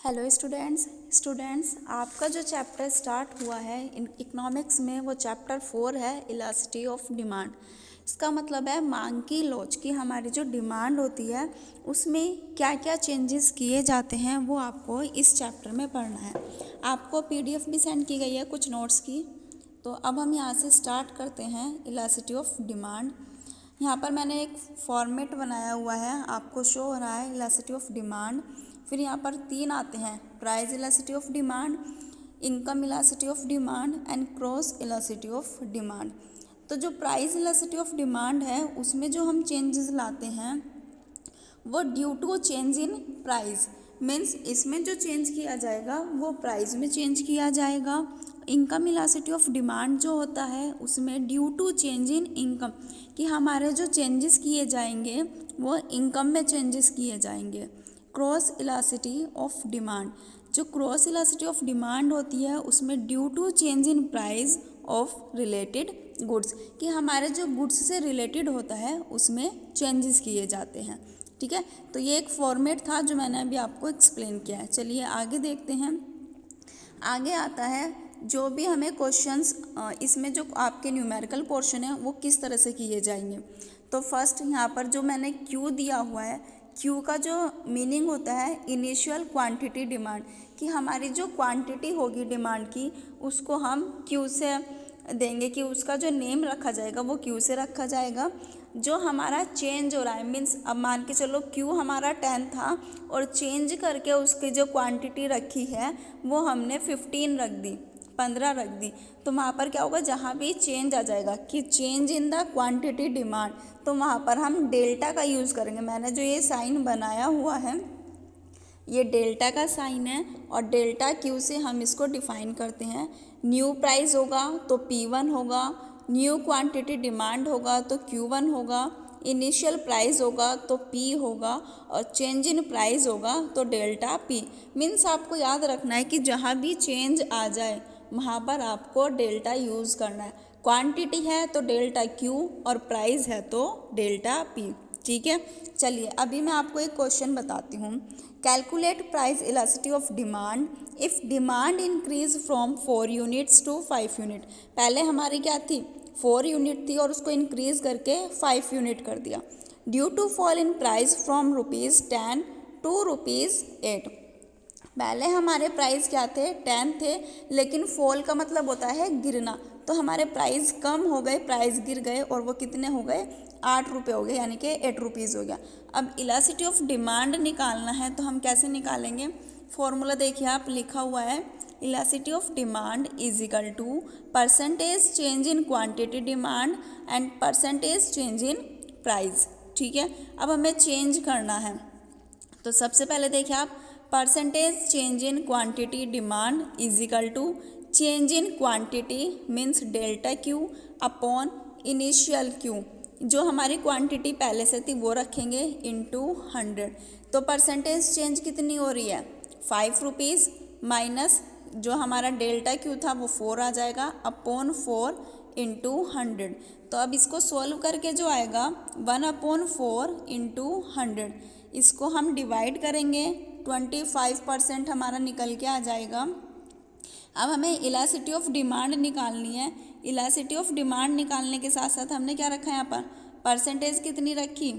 Hello students आपका जो chapter start हुआ है इन इकोनॉमिक्स में वो चैप्टर 4 है इलास्टिसिटी ऑफ डिमांड। इसका मतलब है मांग की लोच की हमारी जो डिमांड होती है उसमें क्या क्या चेंजेस किए जाते हैं वो आपको इस चैप्टर में पढ़ना है। आपको पीडीएफ भी सेंड की गई है कुछ नोट्स की। तो अब हम यहाँ से स्टार्ट करते हैं इलास्टिसिटी ऑफ डिमांड। यहाँ पर मैंने एक फॉर्मेट बनाया हुआ है, आपको शो हो रहा है इलास्टिसिटी ऑफ डिमांड। फिर यहाँ पर 3 आते हैं, price elasticity of demand, income elasticity of demand and cross elasticity of demand. तो जो प्राइस इलास्टिसिटी ऑफ डिमांड है उसमें जो हम चेंजेस लाते हैं वो due to change in price, means इसमें जो चेंज किया जाएगा वो प्राइस में चेंज किया जाएगा। इनकम इलास्टिसिटी ऑफ डिमांड जो होता है उसमें due to change in income, कि हमारे जो चेंजेस किए जाएंगे वो इनकम में चेंजेस किए जाएंगे। क्रॉस इलास्टिसिटी ऑफ डिमांड, जो क्रॉस इलास्टिसिटी ऑफ डिमांड होती है उसमें due to change in price of related goods, कि हमारे जो गुड्स से रिलेटेड होता है उसमें चेंजेस किए जाते हैं। ठीक है, तो ये एक फॉर्मेट था जो मैंने अभी आपको एक्सप्लेन किया है। चलिए आगे देखते हैं। आगे आता है जो भी हमें क्वेश्चंस इसमें जो आपके न्यूमेरिकल पोर्शन है वो किस तरह से किए जाएंगे। तो फर्स्ट यहाँ पर जो मैंने क्यू दिया हुआ है, क्यू का जो मीनिंग होता है इनिशियल क्वांटिटी डिमांड, कि हमारी जो क्वांटिटी होगी डिमांड की उसको हम क्यू से देंगे, कि उसका जो नेम रखा जाएगा वो क्यू से रखा जाएगा। जो हमारा चेंज हो रहा है, मीन्स अब मान के चलो क्यू हमारा 10 था और चेंज करके उसकी जो क्वांटिटी रखी है वो हमने 15 रख दी, 15 रख दी। तो वहाँ पर क्या होगा, जहाँ भी चेंज आ जाएगा कि change in the quantity demand, तो वहाँ पर हम डेल्टा का यूज़ करेंगे। मैंने जो ये साइन बनाया हुआ है ये डेल्टा का साइन है और डेल्टा क्यू से हम इसको डिफाइन करते हैं। न्यू प्राइस होगा तो P1 होगा, न्यू क्वांटिटी डिमांड होगा तो Q1 होगा, इनिशियल प्राइस होगा तो P होगा और चेंज इन प्राइस होगा तो डेल्टा P। मीन्स आपको याद रखना है कि जहाँ भी चेंज आ जाए वहाँ पर आपको डेल्टा यूज़ करना है। क्वांटिटी है तो डेल्टा Q और प्राइस है तो डेल्टा P। ठीक है, चलिए अभी मैं आपको एक क्वेश्चन बताती हूँ। Calculate price elasticity of demand if demand increase from 4 units to 5 unit. पहले हमारी क्या थी, 4 यूनिट थी और उसको इंक्रीज करके 5 यूनिट कर दिया। Due to fall in price from ₹10 to ₹8। पहले हमारे प्राइस क्या थे, 10 थे, लेकिन फॉल का मतलब होता है गिरना, तो हमारे प्राइस कम हो गए, प्राइस गिर गए और वो कितने हो गए, 8 रुपये हो गए, यानी कि 8 रुपीज़ हो गया। अब इलास्टिसिटी ऑफ डिमांड निकालना है तो हम कैसे निकालेंगे, फॉर्मूला देखिए आप लिखा हुआ है, elasticity of demand is equal to percentage change in quantity demand and percentage change in price. ठीक है, अब हमें चेंज करना है तो सबसे पहले देखिए आप, percentage change in quantity demand is equal to change in quantity means delta Q upon initial Q, जो हमारी क्वांटिटी पहले से थी वो रखेंगे इंटू 100। तो परसेंटेज चेंज कितनी हो रही है, 5 रुपीज़ माइनस जो हमारा डेल्टा क्यू था वो 4 आ जाएगा अपॉन 4 इंटू 100। तो अब इसको सॉल्व करके जो आएगा 1/4 इंटू 100, इसको हम डिवाइड करेंगे, 25% हमारा निकल के आ जाएगा। अब हमें इलास्टिसिटी ऑफ डिमांड निकालनी है। इलास्टिसिटी ऑफ डिमांड निकालने के साथ साथ हमने क्या रखा है यहाँ पर, परसेंटेज कितनी रखी,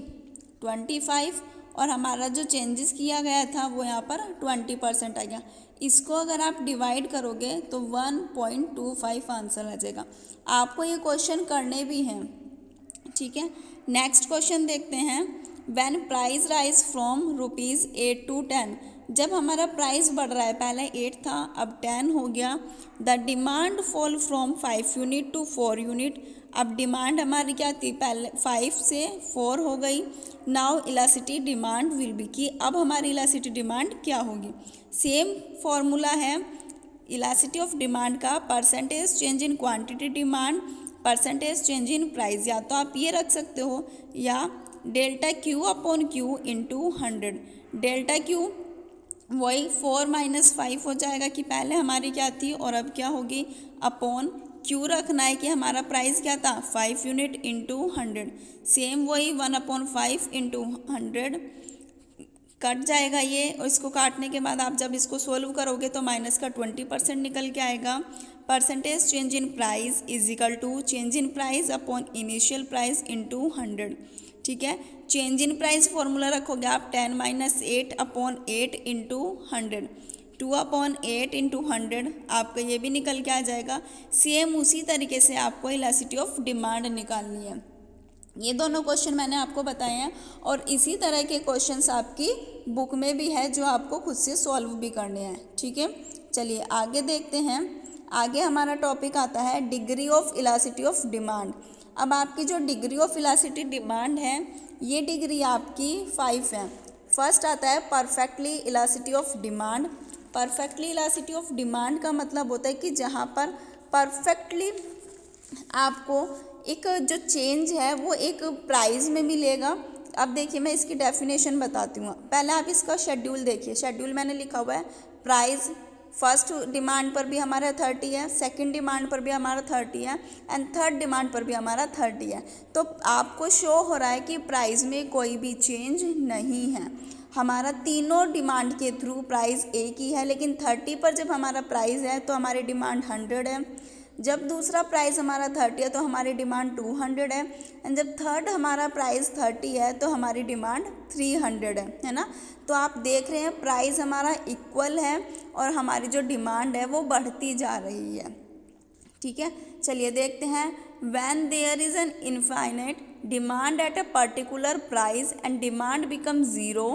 25, और हमारा जो चेंजेस किया गया था वो यहाँ पर 20% आ गया। इसको अगर आप डिवाइड करोगे तो 1.25 आंसर आ जाएगा। आपको ये क्वेश्चन करने भी हैं। ठीक है, नेक्स्ट क्वेश्चन देखते हैं। When price rise from ₹8 to 10, जब हमारा प्राइस बढ़ रहा है, पहले 8 था अब 10 हो गया। The demand fall from 5 unit to 4 unit, अब डिमांड हमारी क्या थी, पहले 5 से 4 हो गई। Now elasticity demand will be, की अब हमारी इलास्टिसिटी डिमांड क्या होगी। सेम फॉर्मूला है इलास्टिसिटी ऑफ डिमांड का, percentage change in quantity demand percentage change in price, या तो आप ये रख सकते हो या delta Q upon Q into 100। Delta Q वही 4 - 5 हो जाएगा कि पहले हमारी क्या थी और अब क्या होगी, अपॉन क्यू रखना है कि हमारा प्राइस क्या था 5 यूनिट इंटू 100, सेम वही 1/5 इंटू 100 कट जाएगा ये, और इसको काटने के बाद आप जब इसको सोल्व करोगे तो माइनस का 20% निकल के आएगा। Percentage change in price is equal to change in price upon initial price into 100। ठीक है, चेंज इन प्राइस फॉर्मूला रखोगे आप 10 - 8 अपॉन 8 इंटू 100, 2 अपॉन 8 इंटू 100 आपका ये भी निकल के आ जाएगा। सेम उसी तरीके से आपको इलास्टिसिटी ऑफ डिमांड निकालनी है। ये दोनों क्वेश्चन मैंने आपको बताए हैं और इसी तरह के क्वेश्चंस आपकी बुक में भी है जो आपको खुद से सॉल्व भी करने हैं। ठीक है, चलिए आगे देखते हैं। आगे हमारा टॉपिक आता है degree of elasticity of demand. अब आपकी जो डिग्री ऑफ इलास्टिसिटी डिमांड है ये डिग्री आपकी 5 है। फर्स्ट आता है perfectly elasticity of demand. Perfectly elasticity of demand का मतलब होता है कि जहाँ पर परफेक्टली आपको एक जो चेंज है वो एक प्राइस में मिलेगा। अब देखिए मैं इसकी डेफिनेशन बताती हूँ। पहले आप इसका शेड्यूल देखिए। शेड्यूल मैंने लिखा हुआ है प्राइस फर्स्ट डिमांड पर भी हमारा 30 है, सेकंड डिमांड पर भी हमारा 30 है एंड थर्ड डिमांड पर भी हमारा 30 है। तो आपको शो हो रहा है कि प्राइस में कोई भी चेंज नहीं है। हमारा तीनों डिमांड के थ्रू प्राइस एक ही है, लेकिन 30 पर जब हमारा प्राइस है तो हमारी डिमांड 100 है। जब दूसरा प्राइस हमारा 30 है तो हमारी डिमांड 200 है एंड जब थर्ड हमारा प्राइस 30 है तो हमारी डिमांड 300 है ना। तो आप देख रहे हैं प्राइस हमारा इक्वल है और हमारी जो डिमांड है वो बढ़ती जा रही है। ठीक है, चलिए देखते हैं। When there is an infinite demand at a particular price and demand become zero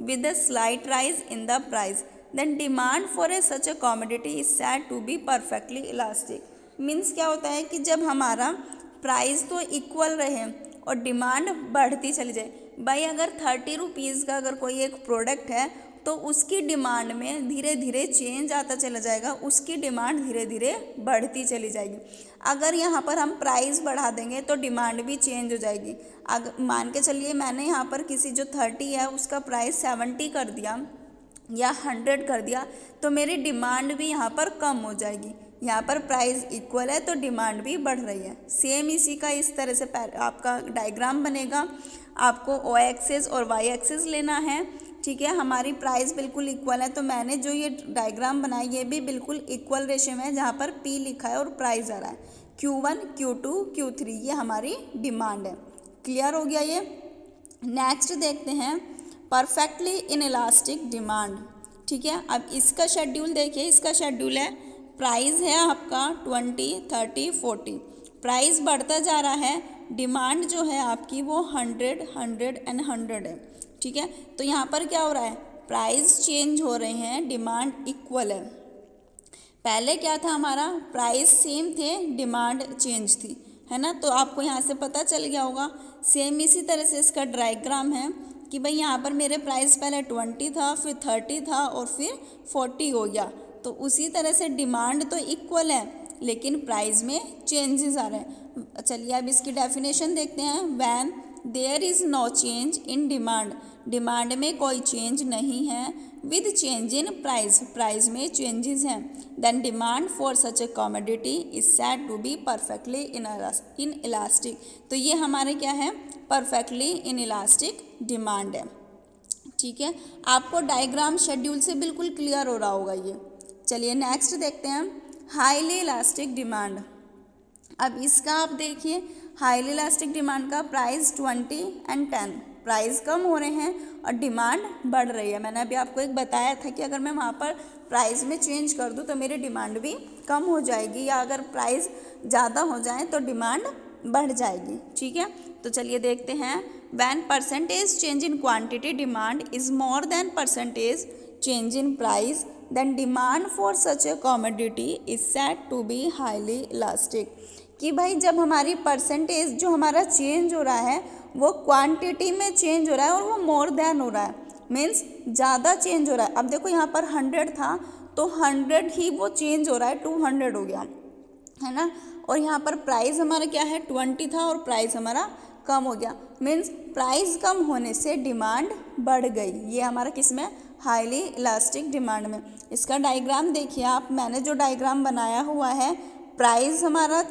with a slight rise in the price then demand for a such a commodity is said to be perfectly elastic. Means क्या होता है कि जब हमारा price तो equal रहे और demand बढ़ती चली जाए। भाई अगर 30 रुपीज़ का अगर कोई एक प्रोडक्ट है तो उसकी डिमांड में धीरे धीरे चेंज आता चला जाएगा, उसकी डिमांड धीरे धीरे बढ़ती चली जाएगी। अगर यहाँ पर हम प्राइस बढ़ा देंगे तो डिमांड भी चेंज हो जाएगी। अगर मान के चलिए मैंने यहाँ पर किसी जो 30 है उसका प्राइस 70 कर दिया या 100 कर दिया तो मेरी डिमांड भी यहाँ पर कम हो जाएगी। यहाँ पर प्राइस इक्वल है तो डिमांड भी बढ़ रही है। सेम इसी का इस तरह से आपका डायग्राम बनेगा। आपको ओ एक्सिस और वाई एक्सिस लेना है। ठीक है, हमारी प्राइस बिल्कुल इक्वल है तो मैंने जो ये डायग्राम बनाया ये भी बिल्कुल इक्वल रेशियो में है जहाँ पर P लिखा है और प्राइस आ रहा है। Q1, Q2, Q3 ये हमारी डिमांड है। क्लियर हो गया ये। नेक्स्ट देखते हैं परफेक्टली इनइलास्टिक डिमांड। ठीक है, अब इसका शेड्यूल देखिए। इसका शेड्यूल है प्राइस है आपका 20, 30, 40। प्राइस बढ़ता जा रहा है, डिमांड जो है आपकी वो 100, 100 एंड 100 है। ठीक है, तो यहाँ पर क्या हो रहा है प्राइस चेंज हो रहे हैं, डिमांड इक्वल है। पहले क्या था हमारा प्राइस सेम थे, डिमांड चेंज थी, है ना। तो आपको यहाँ से पता चल गया होगा। सेम इसी तरह से इसका डायग्राम है कि भाई यहाँ पर मेरे प्राइस पहले 20 था, फिर 30 था और फिर 40 हो गया। तो उसी तरह से डिमांड तो इक्वल है लेकिन प्राइस में चेंजेस आ रहे हैं। चलिए अब इसकी डेफिनेशन देखते हैं। When there is no change in demand, demand में कोई चेंज नहीं है। With change in price, price में चेंजेस हैं। Then demand for such a commodity is said to be perfectly inelastic. तो ये हमारे क्या है परफेक्टली इन इलास्टिक डिमांड है। ठीक है, आपको डायग्राम शेड्यूल से बिल्कुल क्लियर हो रहा होगा ये। चलिए नेक्स्ट देखते हैं हाईली इलास्टिक डिमांड। अब इसका आप देखिए हाईली इलास्टिक डिमांड का प्राइस 20 एंड 10, प्राइस कम हो रहे हैं और डिमांड बढ़ रही है। मैंने अभी आपको एक बताया था कि अगर मैं वहाँ पर प्राइस में चेंज कर दूँ तो मेरी डिमांड भी कम हो जाएगी या अगर प्राइस ज़्यादा हो जाए तो डिमांड बढ़ जाएगी। ठीक है, तो चलिए देखते हैं। When percentage change in quantity demand is more than percentage change in price then demand for such a commodity is said to be highly elastic. कि भाई जब हमारी परसेंटेज जो हमारा चेंज हो रहा है वो क्वांटिटी में चेंज हो रहा है और वो मोर देन हो रहा है, मीन्स ज़्यादा चेंज हो रहा है। अब देखो यहाँ पर 100 था तो 100 ही वो चेंज हो रहा है, 200 हो गया, है ना। और यहाँ पर प्राइस हमारा क्या है 20 था और प्राइस हमारा कम हो गया, मीन्स प्राइस कम होने से डिमांड बढ़ गई। ये हमारा किस में हाईली इलास्टिक डिमांड में। इसका डायग्राम देखिए आप। मैंने जो डायग्राम बनाया हुआ है प्राइस हमारा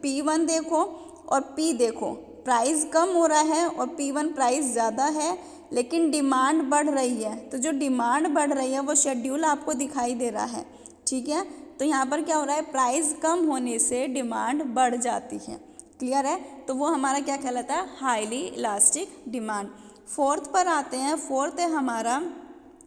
P1 देखो और P देखो, प्राइस कम हो रहा है और P1 प्राइस ज़्यादा है, लेकिन डिमांड बढ़ रही है। तो जो डिमांड बढ़ रही है वो शेड्यूल आपको दिखाई दे रहा है, ठीक है। तो यहाँ पर क्या हो रहा है, प्राइस कम होने से डिमांड बढ़ जाती है, क्लियर है। तो वो हमारा क्या कहलाता है, हाईली इलास्टिक डिमांड। फोर्थ पर आते हैं, फोर्थ है हमारा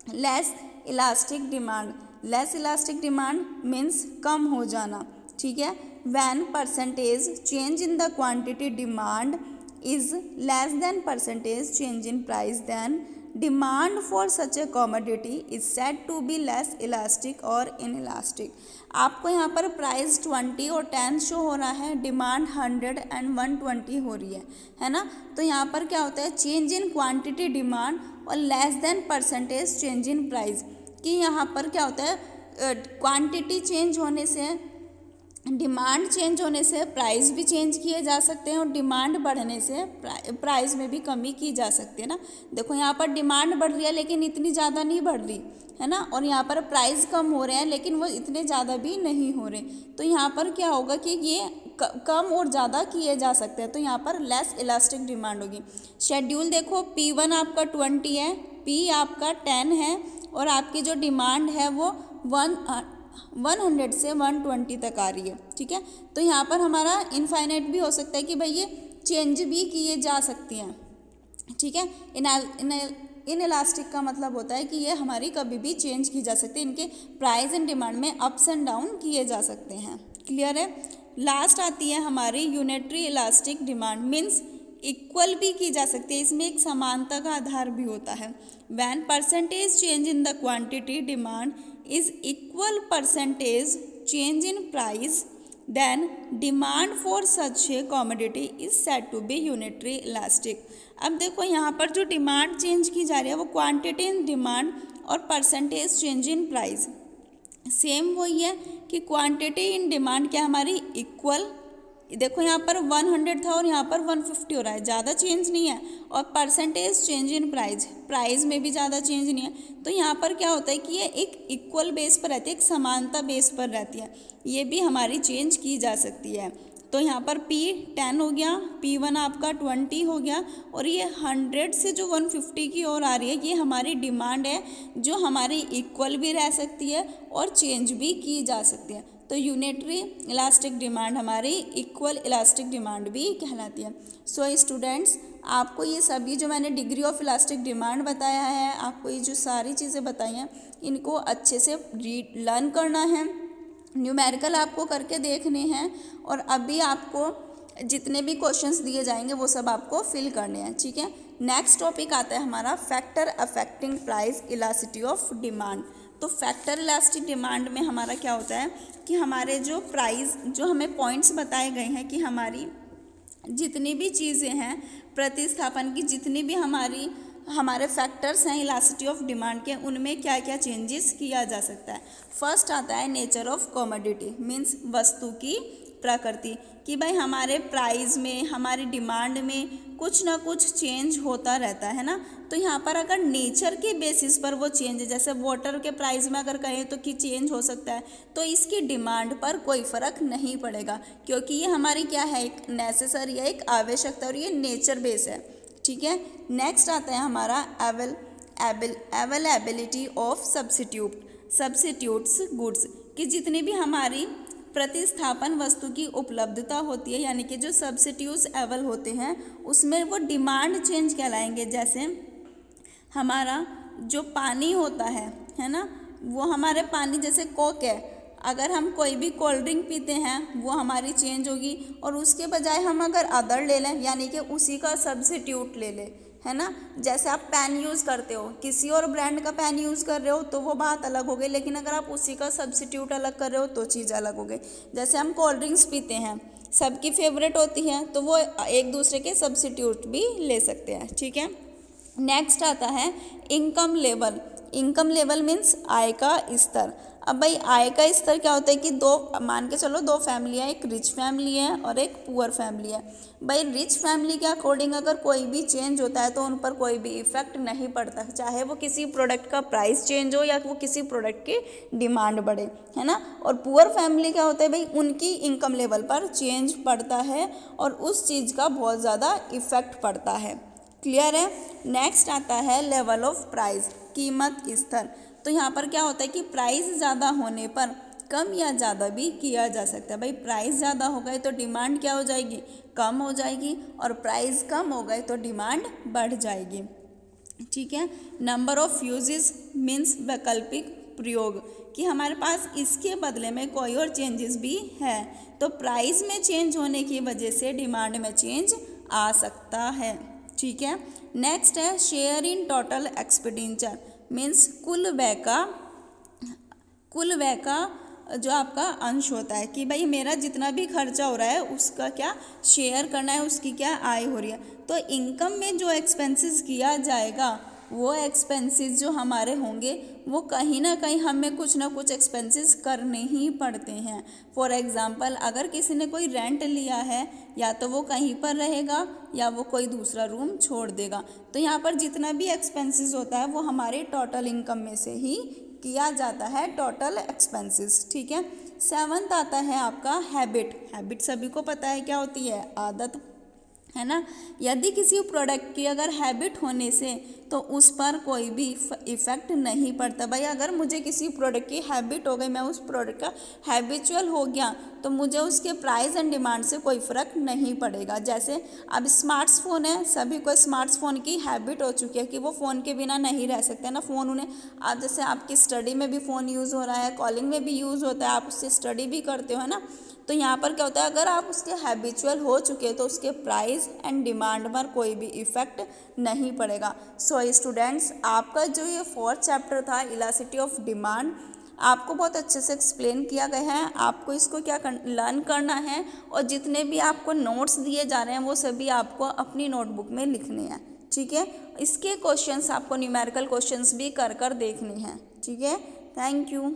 less elastic demand. Less elastic demand means कम हो जाना, ठीक है। When percentage change in the quantity demand is less than percentage change in price, then demand for such a commodity is said to be less elastic or inelastic। आपको यहाँ पर price 20 और 10 show हो रहा है, डिमांड 100 एंड 120 हो रही है ना। तो यहाँ पर क्या होता है, चेंज इन क्वांटिटी डिमांड और less than percentage change in price, कि यहाँ पर क्या होता है, क्वांटिटी चेंज होने से, डिमांड चेंज होने से प्राइस भी चेंज किए जा सकते हैं और डिमांड बढ़ने से प्राइस में भी कमी की जा सकती है ना। देखो यहाँ पर डिमांड बढ़ रही है लेकिन इतनी ज़्यादा नहीं बढ़ रही है ना, और यहाँ पर प्राइस कम हो रहे हैं लेकिन वो इतने ज़्यादा भी नहीं हो रहे। तो यहाँ पर क्या होगा कि ये कम और ज़्यादा किए जा सकते हैं, तो यहाँ पर लेस इलास्टिक डिमांड होगी। शेड्यूल देखो, P1 आपका 20 है, P आपका 10 है और आपकी जो डिमांड है वो 100 से 120 तक आ रही है, ठीक है। तो यहाँ पर हमारा इनफाइनाइट भी हो सकता है कि भाई ये चेंज भी किए जा सकती हैं, ठीक है। इन इलास्टिक का मतलब होता है कि ये हमारी कभी भी चेंज की जा सकती है, इनके प्राइस एंड डिमांड में अप्स एंड डाउन किए जा सकते हैं, क्लियर है। लास्ट आती है हमारी unitary elastic demand, means equal भी की जा सकती है, इसमें एक समानता का आधार भी होता है। When percentage change in the quantity demand is equal percentage change in price, then demand for such a commodity is said to be unitary elastic। अब देखो यहाँ पर जो डिमांड चेंज की जा रही है वो क्वांटिटी इन डिमांड और percentage change in price, same वही है कि क्वांटिटी इन डिमांड क्या हमारी इक्वल, देखो यहाँ पर 100 था और यहाँ पर 150 हो रहा है, ज़्यादा चेंज नहीं है। और percentage change in price, price में भी ज़्यादा चेंज नहीं है। तो यहाँ पर क्या होता है कि ये एक इक्वल बेस पर रहती है, एक समानता बेस पर रहती है, ये भी हमारी चेंज की जा सकती है। तो यहाँ पर P 10 हो गया, P1 आपका 20 हो गया और ये 100 से जो 150 की ओर आ रही है, ये हमारी डिमांड है जो हमारी इक्वल भी रह सकती है और चेंज भी की जा सकती है। तो यूनिटरी इलास्टिक डिमांड हमारी इक्वल इलास्टिक डिमांड भी कहलाती है। सो स्टूडेंट्स, आपको ये सभी जो मैंने डिग्री ऑफ इलास्टिक डिमांड बताया है, आपको ये जो सारी चीज़ें बताई हैं, इनको अच्छे से लर्न करना है, न्यूमेरिकल आपको करके देखने हैं और अभी आपको जितने भी क्वेश्चंस दिए जाएंगे वो सब आपको फिल करने हैं, ठीक है। नेक्स्ट टॉपिक आता है हमारा factor affecting price elasticity of demand. तो फैक्टर इलास्टिक डिमांड में हमारा क्या होता है कि हमारे जो प्राइस, जो हमें पॉइंट्स बताए गए हैं कि हमारी जितनी भी चीज़ें हैं प्रतिस्थापन की, जितनी भी हमारे फैक्टर्स हैं इलास्टिसिटी ऑफ डिमांड के, उनमें क्या क्या चेंजेस किया जा सकता है। फर्स्ट आता है नेचर ऑफ कमोडिटी, मीन्स वस्तु की प्रकृति, कि भाई हमारे प्राइस में, हमारी डिमांड में कुछ ना कुछ चेंज होता रहता है ना। तो यहाँ पर अगर नेचर के बेसिस पर वो चेंज है, जैसे वाटर के प्राइस में अगर कहें तो कि चेंज हो सकता है, तो इसकी डिमांड पर कोई फ़र्क नहीं पड़ेगा, क्योंकि ये हमारी क्या है, एक नेसेसरी है, एक आवश्यकता, और ये नेचर बेस है, ठीक है। नेक्स्ट आता है हमारा अवेलेबिलिटी ऑफ सब्स्टिट्यूट्स गुड्स, कि जितनी भी हमारी प्रतिस्थापन वस्तु की उपलब्धता होती है, यानी कि जो सब्स्टिट्यूट्स अवेल होते हैं उसमें वो डिमांड चेंज कहलाएंगे। जैसे हमारा जो पानी होता है ना, वो हमारे पानी जैसे कोक है, अगर हम कोई भी कोल्ड ड्रिंक पीते हैं वो हमारी चेंज होगी, और उसके बजाय हम अगर अदर ले लें, यानी कि उसी का सब्स्टिट्यूट ले लें, है ना। जैसे आप पेन यूज़ करते हो, किसी और ब्रांड का पेन यूज़ कर रहे हो तो वो बात अलग हो गई, लेकिन अगर आप उसी का सब्स्टिट्यूट अलग कर रहे हो तो चीज़ अलग हो गई। जैसे हम कोल्ड ड्रिंक्स पीते हैं, सबकी फेवरेट होती है, तो वो एक दूसरे के सब्स्टिट्यूट भी ले सकते हैं, ठीक है। नेक्स्ट आता है income level. Income level means आय का स्तर। अब भाई आय का स्तर क्या होता है कि दो, मान के चलो दो फैमिलियाँ, एक रिच फैमिली है और एक पुअर फैमिली है। भाई रिच फैमिली के अकॉर्डिंग अगर कोई भी चेंज होता है तो उन पर कोई भी इफेक्ट नहीं पड़ता, चाहे वो किसी प्रोडक्ट का प्राइस चेंज हो या वो किसी प्रोडक्ट की डिमांड बढ़े, है ना। और पुअर फैमिली क्या होता है भाई, उनकी इनकम लेवल पर चेंज पड़ता है और उस चीज़ का बहुत ज़्यादा इफेक्ट पड़ता है। क्लियर है। नेक्स्ट आता है लेवल ऑफ प्राइस, कीमत स्तर। तो यहाँ पर क्या होता है कि प्राइस ज़्यादा होने पर कम या ज़्यादा भी किया जा सकता है। भाई प्राइस ज़्यादा हो गए तो डिमांड क्या हो जाएगी, कम हो जाएगी, और प्राइस कम हो गए तो डिमांड बढ़ जाएगी। ठीक है। नंबर ऑफ यूजेस मीन्स वैकल्पिक प्रयोग, कि हमारे पास इसके बदले में कोई और चेंजेस भी है, तो प्राइस में चेंज होने की वजह से डिमांड में चेंज आ सकता है। ठीक है। नेक्स्ट है share in total expenditure, means कुल व्यय का जो आपका अंश होता है, कि भाई मेरा जितना भी खर्चा हो रहा है उसका क्या शेयर करना है, उसकी क्या आय हो रही है। तो इनकम में जो एक्सपेंसेस किया जाएगा वो एक्सपेंसेस जो हमारे होंगे वो कहीं ना कहीं हमें कुछ ना कुछ एक्सपेंसेस करने ही पड़ते हैं। फॉर एग्ज़ाम्पल अगर किसी ने कोई रेंट लिया है, या तो वो कहीं पर रहेगा या वो कोई दूसरा रूम छोड़ देगा, तो यहाँ पर जितना भी एक्सपेंसेस होता है वो हमारे टोटल इनकम में से ही किया जाता है, टोटल एक्सपेंसेस। ठीक है। सेवंथ आता है आपका हैबिट सभी को पता है क्या होती है, आदत, है ना। यदि किसी प्रोडक्ट की अगर हैबिट होने से तो उस पर कोई भी इफेक्ट नहीं पड़ता। भाई अगर मुझे किसी प्रोडक्ट की हैबिट हो गई, मैं उस प्रोडक्ट का हैबिचुअल हो गया, तो मुझे उसके प्राइस एंड डिमांड से कोई फ़र्क नहीं पड़ेगा। जैसे अब स्मार्टफोन है, सभी को स्मार्टफोन की हैबिट हो चुकी है कि वो फ़ोन के बिना नहीं रह सकते ना। फ़ोन उन्हें, आप जैसे आपकी स्टडी में भी फ़ोन यूज़ हो रहा है, कॉलिंग में भी यूज़ होता है, आप उससे स्टडी भी करते हो, है ना। तो यहाँ पर क्या होता है, अगर आप उसके हैबिचुअल हो चुके तो उसके प्राइस एंड डिमांड पर कोई भी इफेक्ट नहीं पड़ेगा। सो स्टूडेंट्स, आपका जो ये 4th चैप्टर था इलास्टिसिटी ऑफ डिमांड, आपको बहुत अच्छे से एक्सप्लेन किया गया है। आपको इसको क्या लर्न करना है, और जितने भी आपको नोट्स दिए जा रहे हैं वो सभी आपको अपनी नोटबुक में लिखने हैं। ठीक है। इसके क्वेश्चंस आपको न्यूमेरिकल क्वेश्चंस भी कर देखने हैं। ठीक है। Thank you.